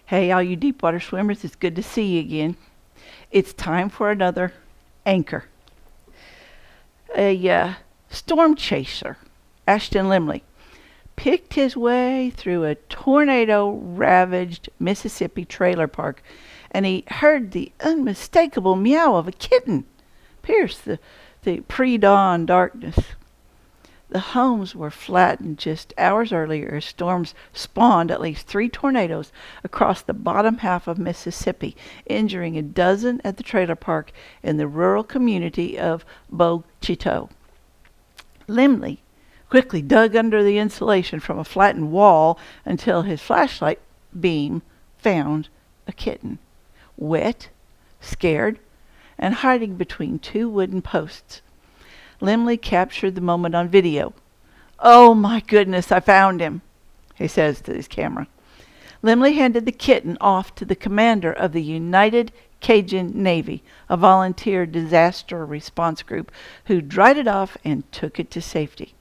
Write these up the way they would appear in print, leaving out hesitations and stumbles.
Hey, all you deep water swimmers, it's good to see you again. It's time for another anchor. A storm chaser, Ashton Limley, picked his way through a tornado-ravaged Mississippi trailer park, and he heard the unmistakable meow of a kitten pierce the pre-dawn darkness. The homes were flattened just hours earlier as storms spawned at least 3 tornadoes across the bottom half of Mississippi, injuring a dozen at the trailer park in the rural community of Bochito. Limley quickly dug under the insulation from a flattened wall until his flashlight beam found a kitten, wet, scared, and hiding between 2 wooden posts. Limley captured the moment on video. "Oh my goodness, I found him," he says to his camera. Limley handed the kitten off to the commander of the United Cajun Navy, a volunteer disaster response group, who dried it off and took it to safety.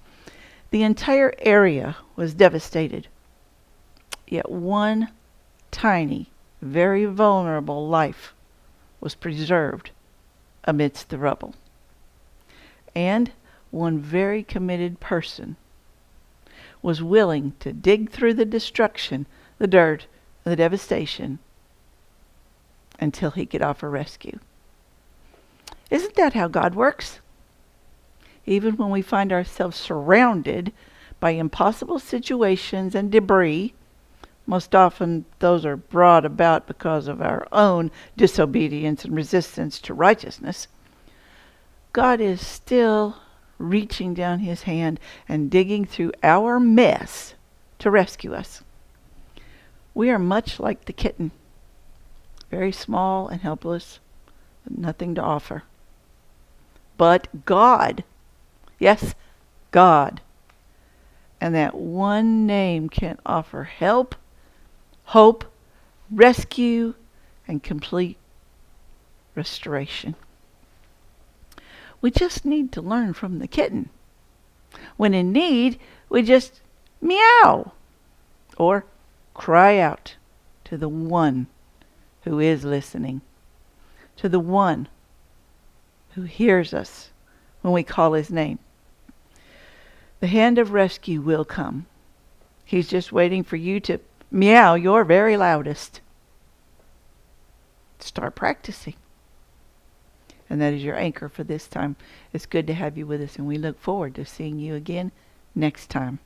The entire area was devastated, yet one tiny, very vulnerable life was preserved amidst the rubble. And one very committed person was willing to dig through the destruction, the dirt, the devastation, until he could offer rescue. Isn't that how God works? Even when we find ourselves surrounded by impossible situations and debris, most often those are brought about because of our own disobedience and resistance to righteousness, God is still reaching down his hand and digging through our mess to rescue us. We are much like the kitten, very small and helpless, with nothing to offer. But God, yes, God, and that one name can offer help, hope, rescue, and complete restoration. We just need to learn from the kitten. When in need, we just meow or cry out to the one who is listening, to the one who hears us when we call his name. The hand of rescue will come. He's just waiting for you to meow your very loudest. Start practicing. And that is your anchor for this time. It's good to have you with us, and we look forward to seeing you again next time.